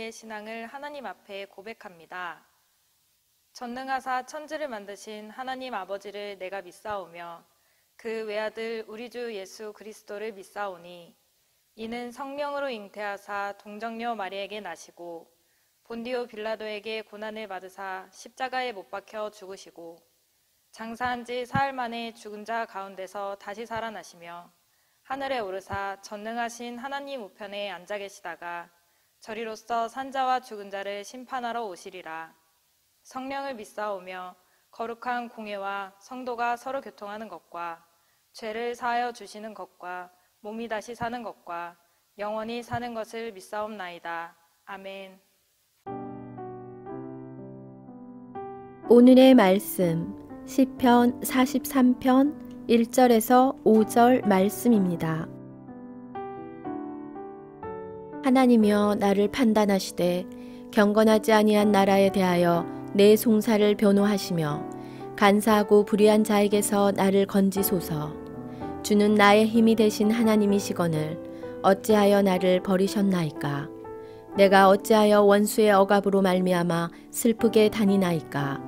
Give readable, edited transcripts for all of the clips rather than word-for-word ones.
우리의 신앙을 하나님 앞에 고백합니다. 전능하사 천지를 만드신 하나님 아버지를 내가 믿사오며 그 외아들 우리 주 예수 그리스도를 믿사오니 이는 성령으로 잉태하사 동정녀 마리에게 나시고 본디오 빌라도에게 고난을 받으사 십자가에 못 박혀 죽으시고 장사한 지 사흘 만에 죽은 자 가운데서 다시 살아나시며 하늘에 오르사 전능하신 하나님 우편에 앉아 계시다가 저리로서 산자와 죽은 자를 심판하러 오시리라. 성령을 믿사오며 거룩한 공예와 성도가 서로 교통하는 것과 죄를 사하여 주시는 것과 몸이 다시 사는 것과 영원히 사는 것을 믿사옵나이다. 아멘. 오늘의 말씀 시편 43편 1절에서 5절 말씀입니다. 하나님이여 나를 판단하시되 경건하지 아니한 나라에 대하여 내 송사를 변호하시며 간사하고 불의한 자에게서 나를 건지소서. 주는 나의 힘이 되신 하나님이시거늘 어찌하여 나를 버리셨나이까. 내가 어찌하여 원수의 억압으로 말미암아 슬프게 다니나이까.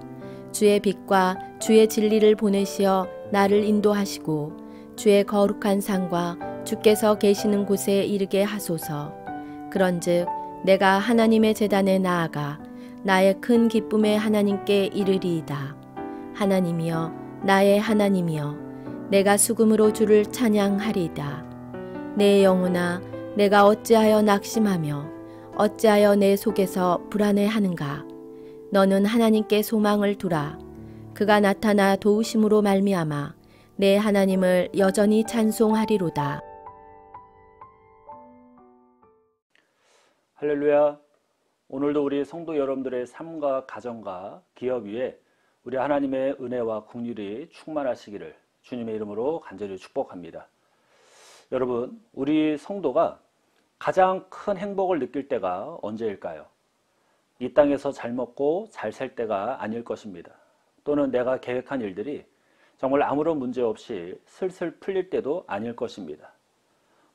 주의 빛과 주의 진리를 보내시어 나를 인도하시고 주의 거룩한 상과 주께서 계시는 곳에 이르게 하소서. 그런즉 내가 하나님의 제단에 나아가 나의 큰 기쁨의 하나님께 이르리이다. 하나님이여 나의 하나님이여 내가 수금으로 주를 찬양하리이다. 내 영혼아 내가 어찌하여 낙심하며 어찌하여 내 속에서 불안해하는가. 너는 하나님께 소망을 두라. 그가 나타나 도우심으로 말미암아 내 하나님을 여전히 찬송하리로다. 할렐루야. 오늘도 우리 성도 여러분들의 삶과 가정과 기업 위에 우리 하나님의 은혜와 긍휼이 충만하시기를 주님의 이름으로 간절히 축복합니다. 여러분, 우리 성도가 가장 큰 행복을 느낄 때가 언제일까요? 이 땅에서 잘 먹고 잘 살 때가 아닐 것입니다. 또는 내가 계획한 일들이 정말 아무런 문제 없이 슬슬 풀릴 때도 아닐 것입니다.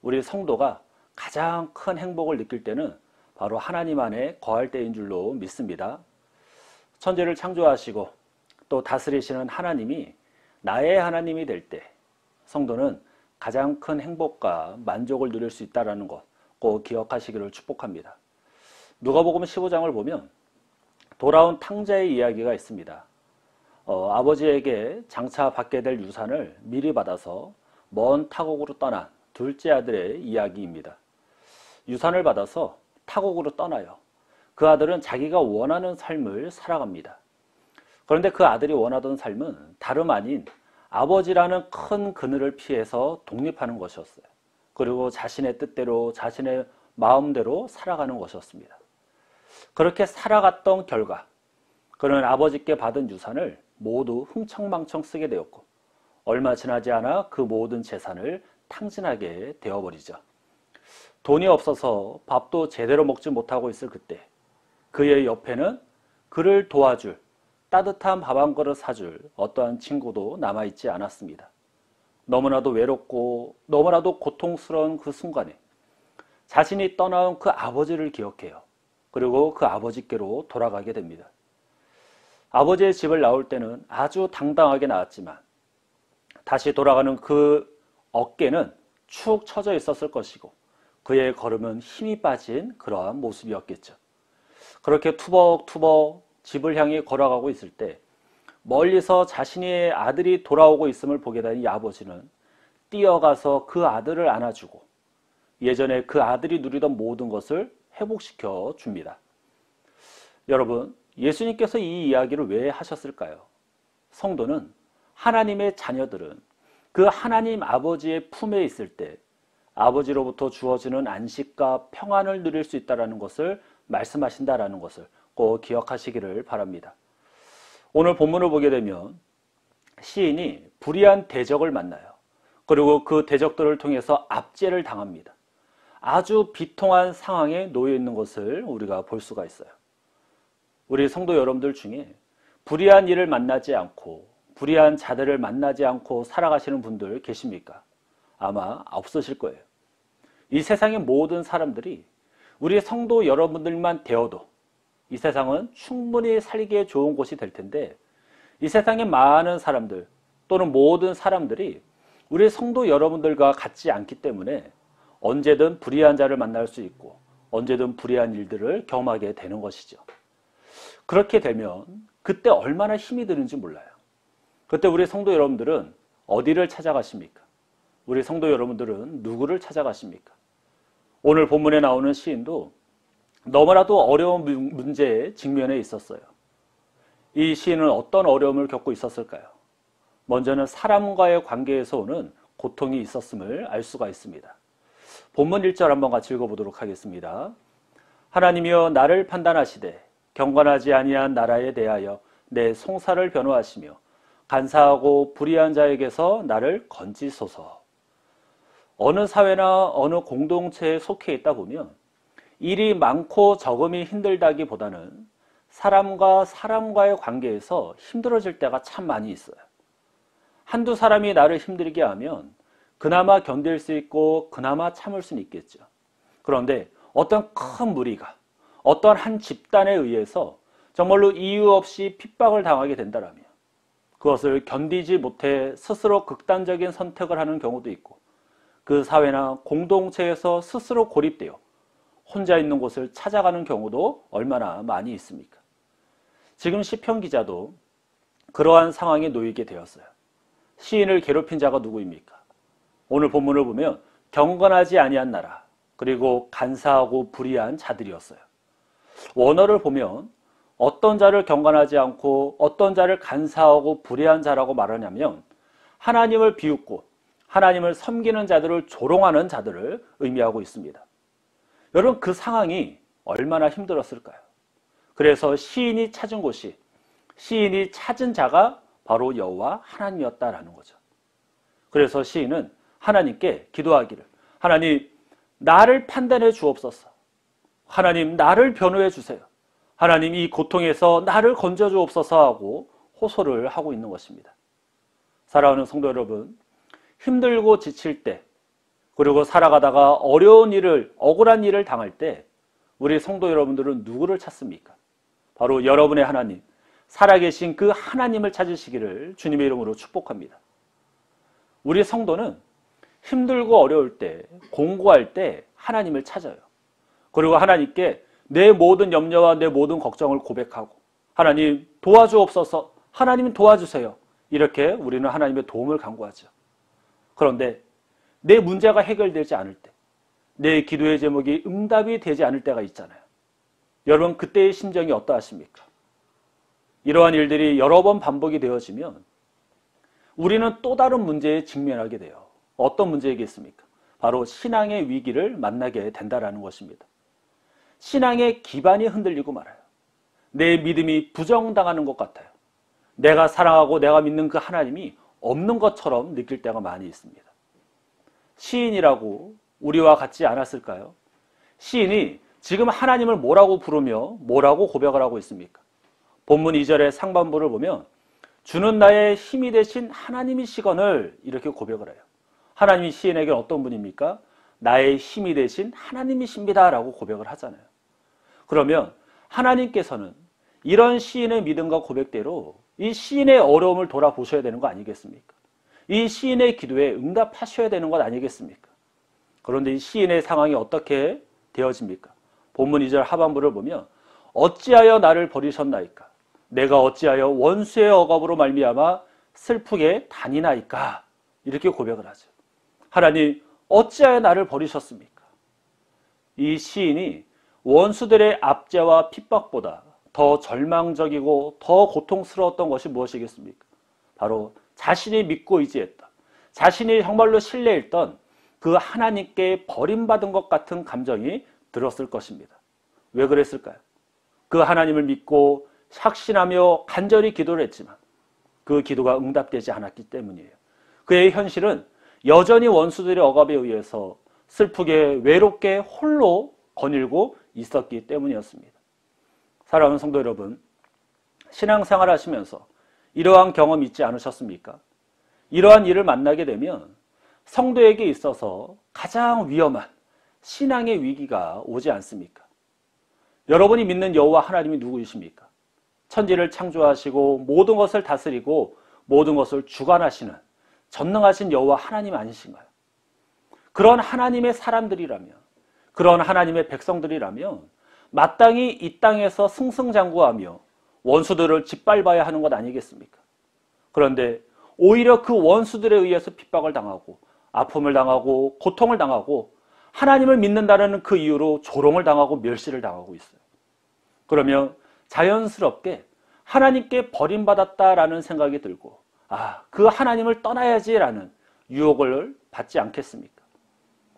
우리 성도가 가장 큰 행복을 느낄 때는 바로 하나님 안에 거할 때인 줄로 믿습니다. 천지를 창조하시고 또 다스리시는 하나님이 나의 하나님이 될 때 성도는 가장 큰 행복과 만족을 누릴 수 있다는 것 꼭 기억하시기를 축복합니다. 누가복음 15장을 보면 돌아온 탕자의 이야기가 있습니다. 아버지에게 장차 받게 될 유산을 미리 받아서 먼 타국으로 떠난 둘째 아들의 이야기입니다. 유산을 받아서 타국으로 떠나요. 그 아들은 자기가 원하는 삶을 살아갑니다. 그런데 그 아들이 원하던 삶은 다름 아닌 아버지라는 큰 그늘을 피해서 독립하는 것이었어요. 그리고 자신의 뜻대로 자신의 마음대로 살아가는 것이었습니다. 그렇게 살아갔던 결과 그는 아버지께 받은 유산을 모두 흥청망청 쓰게 되었고 얼마 지나지 않아 그 모든 재산을 탕진하게 되어버리죠. 돈이 없어서 밥도 제대로 먹지 못하고 있을 그때 그의 옆에는 그를 도와줄 따뜻한 밥 한 그릇 사줄 어떠한 친구도 남아있지 않았습니다. 너무나도 외롭고 너무나도 고통스러운 그 순간에 자신이 떠나온 그 아버지를 기억해요. 그리고 그 아버지께로 돌아가게 됩니다. 아버지의 집을 나올 때는 아주 당당하게 나왔지만 다시 돌아가는 그 어깨는 축 처져 있었을 것이고 그의 걸음은 힘이 빠진 그러한 모습이었겠죠. 그렇게 투벅투벅 집을 향해 걸어가고 있을 때 멀리서 자신의 아들이 돌아오고 있음을 보게 된 이 아버지는 뛰어가서 그 아들을 안아주고 예전에 그 아들이 누리던 모든 것을 회복시켜 줍니다. 여러분, 예수님께서 이 이야기를 왜 하셨을까요? 성도는 하나님의 자녀들은 그 하나님 아버지의 품에 있을 때 아버지로부터 주어지는 안식과 평안을 누릴 수 있다는 것을 말씀하신다는 것을 꼭 기억하시기를 바랍니다. 오늘 본문을 보게 되면 시인이 불의한 대적을 만나요. 그리고 그 대적들을 통해서 압제를 당합니다. 아주 비통한 상황에 놓여 있는 것을 우리가 볼 수가 있어요. 우리 성도 여러분들 중에 불의한 일을 만나지 않고 불의한 자들을 만나지 않고 살아가시는 분들 계십니까? 아마 없으실 거예요. 이 세상의 모든 사람들이 우리 성도 여러분들만 되어도 이 세상은 충분히 살기에 좋은 곳이 될 텐데, 이 세상의 많은 사람들 또는 모든 사람들이 우리 성도 여러분들과 같지 않기 때문에 언제든 불의한 자를 만날 수 있고 언제든 불의한 일들을 경험하게 되는 것이죠. 그렇게 되면 그때 얼마나 힘이 드는지 몰라요. 그때 우리 성도 여러분들은 어디를 찾아가십니까? 우리 성도 여러분들은 누구를 찾아가십니까? 오늘 본문에 나오는 시인도 너무나도 어려운 문제에 직면해 있었어요. 이 시인은 어떤 어려움을 겪고 있었을까요? 먼저는 사람과의 관계에서 오는 고통이 있었음을 알 수가 있습니다. 본문 1절 한번 같이 읽어보도록 하겠습니다. 하나님이여 나를 판단하시되 경건하지 아니한 나라에 대하여 내 송사를 변호하시며 간사하고 불의한 자에게서 나를 건지소서. 어느 사회나 어느 공동체에 속해 있다 보면 일이 많고 적음이 힘들다기보다는 사람과 사람과의 관계에서 힘들어질 때가 참 많이 있어요. 한두 사람이 나를 힘들게 하면 그나마 견딜 수 있고 그나마 참을 수는 있겠죠. 그런데 어떤 큰 무리가 어떤 한 집단에 의해서 정말로 이유 없이 핍박을 당하게 된다면 그것을 견디지 못해 스스로 극단적인 선택을 하는 경우도 있고, 그 사회나 공동체에서 스스로 고립되어 혼자 있는 곳을 찾아가는 경우도 얼마나 많이 있습니까? 지금 시편 기자도 그러한 상황에 놓이게 되었어요. 시인을 괴롭힌 자가 누구입니까? 오늘 본문을 보면 경건하지 아니한 나라, 그리고 간사하고 불의한 자들이었어요. 원어를 보면 어떤 자를 경건하지 않고 어떤 자를 간사하고 불의한 자라고 말하냐면 하나님을 비웃고 하나님을 섬기는 자들을 조롱하는 자들을 의미하고 있습니다. 여러분, 그 상황이 얼마나 힘들었을까요? 그래서 시인이 찾은 곳이, 시인이 찾은 자가 바로 여호와 하나님이었다라는 거죠. 그래서 시인은 하나님께 기도하기를, 하나님 나를 판단해 주옵소서, 하나님 나를 변호해 주세요, 하나님 이 고통에서 나를 건져 주옵소서 하고 호소를 하고 있는 것입니다. 사랑하는 성도 여러분, 힘들고 지칠 때, 그리고 살아가다가 어려운 일을, 억울한 일을 당할 때 우리 성도 여러분들은 누구를 찾습니까? 바로 여러분의 하나님, 살아계신 그 하나님을 찾으시기를 주님의 이름으로 축복합니다. 우리 성도는 힘들고 어려울 때, 공고할 때 하나님을 찾아요. 그리고 하나님께 내 모든 염려와 내 모든 걱정을 고백하고, 하나님 도와주옵소서, 하나님 도와주세요, 이렇게 우리는 하나님의 도움을 간구하죠. 그런데 내 문제가 해결되지 않을 때, 내 기도의 제목이 응답이 되지 않을 때가 있잖아요. 여러분, 그때의 심정이 어떠하십니까? 이러한 일들이 여러 번 반복이 되어지면 우리는 또 다른 문제에 직면하게 돼요. 어떤 문제이겠습니까? 바로 신앙의 위기를 만나게 된다는 것입니다. 신앙의 기반이 흔들리고 말아요. 내 믿음이 부정당하는 것 같아요. 내가 사랑하고 내가 믿는 그 하나님이 없는 것처럼 느낄 때가 많이 있습니다. 시인이라고 우리와 같지 않았을까요? 시인이 지금 하나님을 뭐라고 부르며 뭐라고 고백을 하고 있습니까? 본문 2절의 상반부를 보면 주는 나의 힘이 되신 하나님이시거늘, 이렇게 고백을 해요. 하나님이 시인에게 어떤 분입니까? 나의 힘이 되신 하나님이십니다 라고 고백을 하잖아요. 그러면 하나님께서는 이런 시인의 믿음과 고백대로 이 시인의 어려움을 돌아보셔야 되는 거 아니겠습니까? 이 시인의 기도에 응답하셔야 되는 것 아니겠습니까? 그런데 이 시인의 상황이 어떻게 되어집니까? 본문 2절 하반부를 보면 어찌하여 나를 버리셨나이까? 내가 어찌하여 원수의 억압으로 말미암아 슬프게 다니나이까? 이렇게 고백을 하죠. 하나님, 어찌하여 나를 버리셨습니까? 이 시인이 원수들의 압제와 핍박보다 더 절망적이고 더 고통스러웠던 것이 무엇이겠습니까? 바로 자신이 믿고 의지했던, 자신이 정말로 신뢰했던 그 하나님께 버림받은 것 같은 감정이 들었을 것입니다. 왜 그랬을까요? 그 하나님을 믿고 확신하며 간절히 기도를 했지만 그 기도가 응답되지 않았기 때문이에요. 그의 현실은 여전히 원수들의 억압에 의해서 슬프게 외롭게 홀로 거닐고 있었기 때문이었습니다. 사랑하는 성도 여러분, 신앙생활 하시면서 이러한 경험 있지 않으셨습니까? 이러한 일을 만나게 되면 성도에게 있어서 가장 위험한, 신앙의 위기가 오지 않습니까? 여러분이 믿는 여호와 하나님이 누구이십니까? 천지를 창조하시고 모든 것을 다스리고 모든 것을 주관하시는 전능하신 여호와 하나님 아니신가요? 그런 하나님의 사람들이라면, 그런 하나님의 백성들이라면 마땅히 이 땅에서 승승장구하며 원수들을 짓밟아야 하는 것 아니겠습니까? 그런데 오히려 그 원수들에 의해서 핍박을 당하고 아픔을 당하고 고통을 당하고 하나님을 믿는다는 그 이유로 조롱을 당하고 멸시를 당하고 있어요. 그러면 자연스럽게 하나님께 버림받았다라는 생각이 들고 그 하나님을 떠나야지라는 유혹을 받지 않겠습니까?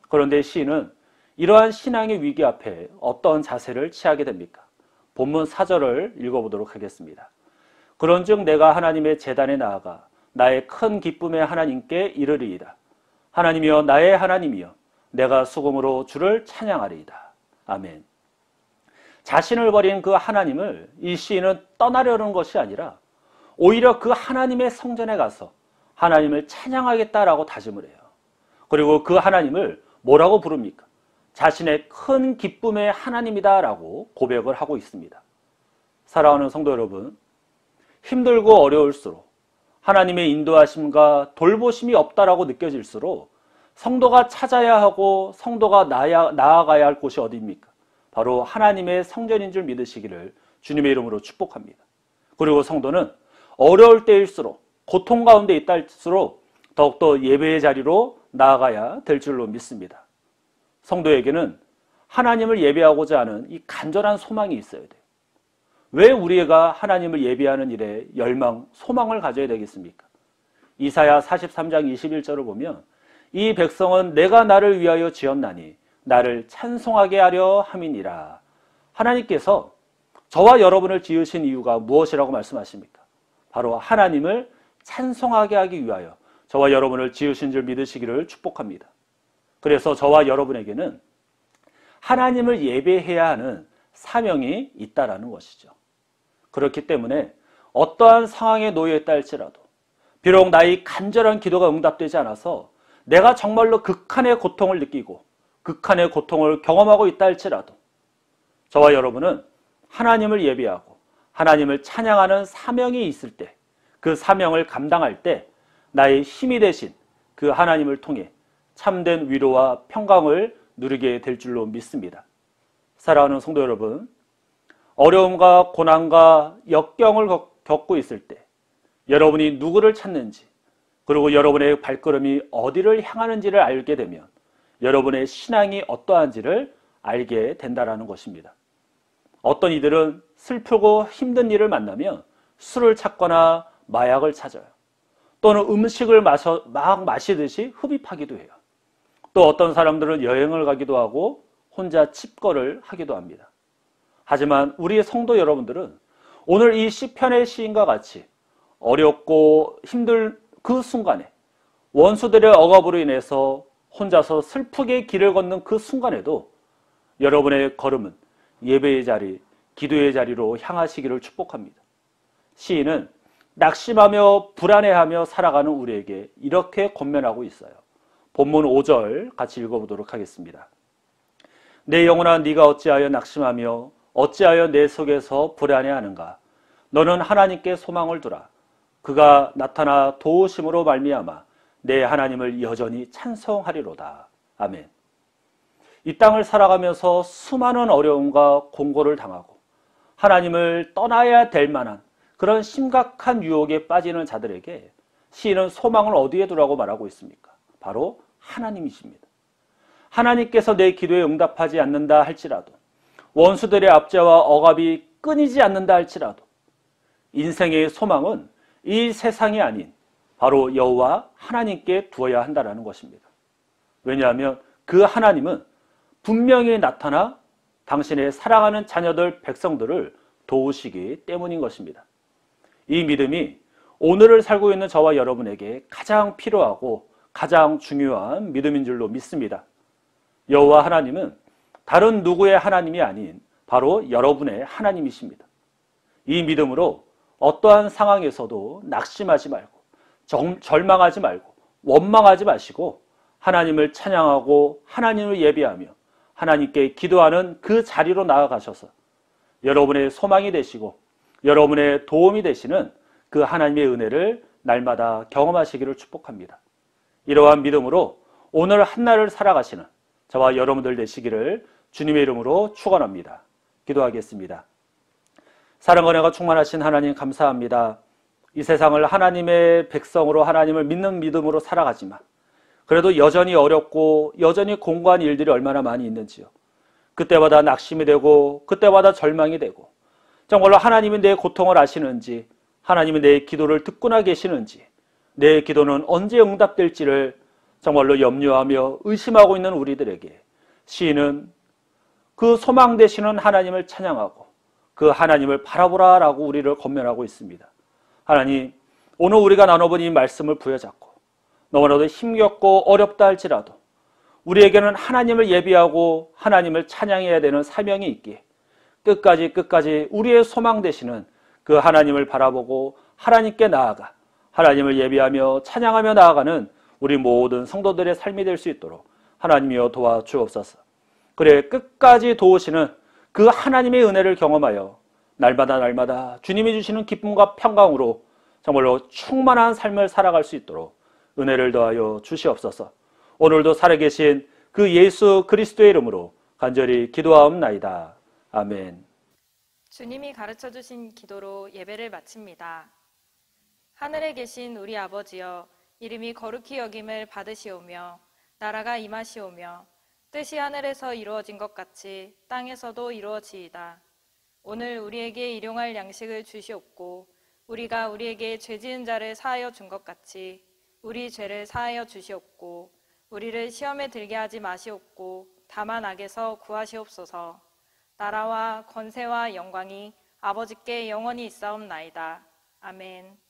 그런데 시인은 이러한 신앙의 위기 앞에 어떤 자세를 취하게 됩니까? 본문 4절을 읽어보도록 하겠습니다. 그런즉 내가 하나님의 제단에 나아가 나의 큰 기쁨의 하나님께 이르리이다. 하나님이여 나의 하나님이여 내가 수금으로 주를 찬양하리이다. 아멘. 자신을 버린 그 하나님을 이 시인은 떠나려는 것이 아니라 오히려 그 하나님의 성전에 가서 하나님을 찬양하겠다라고 다짐을 해요. 그리고 그 하나님을 뭐라고 부릅니까? 자신의 큰 기쁨의 하나님이다라고 고백을 하고 있습니다. 사랑하는 성도 여러분, 힘들고 어려울수록 하나님의 인도하심과 돌보심이 없다라고 느껴질수록 성도가 찾아야 하고 성도가 나아가야 할 곳이 어디입니까? 바로 하나님의 성전인 줄 믿으시기를 주님의 이름으로 축복합니다. 그리고 성도는 어려울 때일수록 고통 가운데 있다 할수록 더욱더 예배의 자리로 나아가야 될 줄로 믿습니다. 성도에게는 하나님을 예배하고자 하는 이 간절한 소망이 있어야 돼요. 왜 우리가 하나님을 예배하는 일에 열망, 소망을 가져야 되겠습니까? 이사야 43장 21절을 보면 이 백성은 내가 나를 위하여 지었나니 나를 찬송하게 하려 함이니라. 하나님께서 저와 여러분을 지으신 이유가 무엇이라고 말씀하십니까? 바로 하나님을 찬송하게 하기 위하여 저와 여러분을 지으신 줄 믿으시기를 축복합니다. 그래서 저와 여러분에게는 하나님을 예배해야 하는 사명이 있다라는 것이죠. 그렇기 때문에 어떠한 상황에 놓여 있다 할지라도 비록 나의 간절한 기도가 응답되지 않아서 내가 정말로 극한의 고통을 느끼고 극한의 고통을 경험하고 있다 할지라도 저와 여러분은 하나님을 예배하고 하나님을 찬양하는 사명이 있을 때 그 사명을 감당할 때 나의 힘이 되신 그 하나님을 통해 참된 위로와 평강을 누리게 될 줄로 믿습니다. 사랑하는 성도 여러분, 어려움과 고난과 역경을 겪고 있을 때 여러분이 누구를 찾는지 그리고 여러분의 발걸음이 어디를 향하는지를 알게 되면 여러분의 신앙이 어떠한지를 알게 된다는 것입니다. 어떤 이들은 슬프고 힘든 일을 만나면 술을 찾거나 마약을 찾아요. 또는 음식을 막 마시듯이 흡입하기도 해요. 또 어떤 사람들은 여행을 가기도 하고 혼자 칩거를 하기도 합니다. 하지만 우리의 성도 여러분들은 오늘 이 시편의 시인과 같이 어렵고 힘들 그 순간에 원수들의 억압으로 인해서 혼자서 슬프게 길을 걷는 그 순간에도 여러분의 걸음은 예배의 자리, 기도의 자리로 향하시기를 축복합니다. 시인은 낙심하며 불안해하며 살아가는 우리에게 이렇게 권면하고 있어요. 본문 5절 같이 읽어보도록 하겠습니다. 내 영혼아 네가 어찌하여 낙심하며 어찌하여 내 속에서 불안해하는가? 너는 하나님께 소망을 두라. 그가 나타나 도우심으로 말미암아 내 하나님을 여전히 찬송하리로다. 아멘. 이 땅을 살아가면서 수많은 어려움과 공고를 당하고 하나님을 떠나야 될 만한 그런 심각한 유혹에 빠지는 자들에게 시인은 소망을 어디에 두라고 말하고 있습니까? 바로 하나님이십니다. 하나님께서 내 기도에 응답하지 않는다 할지라도 원수들의 압제와 억압이 끊이지 않는다 할지라도 인생의 소망은 이 세상이 아닌 바로 여호와 하나님께 두어야 한다는 것입니다. 왜냐하면 그 하나님은 분명히 나타나 당신의 사랑하는 자녀들 백성들을 도우시기 때문인 것입니다. 이 믿음이 오늘을 살고 있는 저와 여러분에게 가장 필요하고 가장 중요한 믿음인 줄로 믿습니다. 여호와 하나님은 다른 누구의 하나님이 아닌 바로 여러분의 하나님이십니다. 이 믿음으로 어떠한 상황에서도 낙심하지 말고 절망하지 말고 원망하지 마시고 하나님을 찬양하고 하나님을 예배하며 하나님께 기도하는 그 자리로 나아가셔서 여러분의 소망이 되시고 여러분의 도움이 되시는 그 하나님의 은혜를 날마다 경험하시기를 축복합니다. 이러한 믿음으로 오늘 한날을 살아가시는 저와 여러분들 되시기를 주님의 이름으로 축원합니다. 기도하겠습니다. 사랑과 은혜가 충만하신 하나님 감사합니다. 이 세상을 하나님의 백성으로 하나님을 믿는 믿음으로 살아가지만 그래도 여전히 어렵고 여전히 공고한 일들이 얼마나 많이 있는지요. 그때마다 낙심이 되고 그때마다 절망이 되고 정말로 하나님이 내 고통을 아시는지 하나님이 내 기도를 듣고나 계시는지 내 기도는 언제 응답될지를 정말로 염려하며 의심하고 있는 우리들에게 시인은 그 소망 되시는 하나님을 찬양하고 그 하나님을 바라보라라고 우리를 권면하고 있습니다. 하나님, 오늘 우리가 나눠본 이 말씀을 부여잡고 너무나도 힘겹고 어렵다 할지라도 우리에게는 하나님을 예비하고 하나님을 찬양해야 되는 사명이 있기에 끝까지 우리의 소망 되시는 그 하나님을 바라보고 하나님께 나아가 하나님을 예비하며 찬양하며 나아가는 우리 모든 성도들의 삶이 될 수 있도록 하나님이여 도와주옵소서. 그래 끝까지 도우시는 그 하나님의 은혜를 경험하여 날마다 주님이 주시는 기쁨과 평강으로 정말로 충만한 삶을 살아갈 수 있도록 은혜를 더하여 주시옵소서. 오늘도 살아계신 그 예수 그리스도의 이름으로 간절히 기도하옵나이다. 아멘. 주님이 가르쳐 주신 기도로 예배를 마칩니다. 하늘에 계신 우리 아버지여, 이름이 거룩히 여김을 받으시오며 나라가 임하시오며 뜻이 하늘에서 이루어진 것 같이 땅에서도 이루어지이다. 오늘 우리에게 일용할 양식을 주시옵고 우리가 우리에게 죄 지은 자를 사하여 준 것 같이 우리 죄를 사하여 주시옵고 우리를 시험에 들게 하지 마시옵고 다만 악에서 구하시옵소서. 나라와 권세와 영광이 아버지께 영원히 있사옵나이다. 아멘.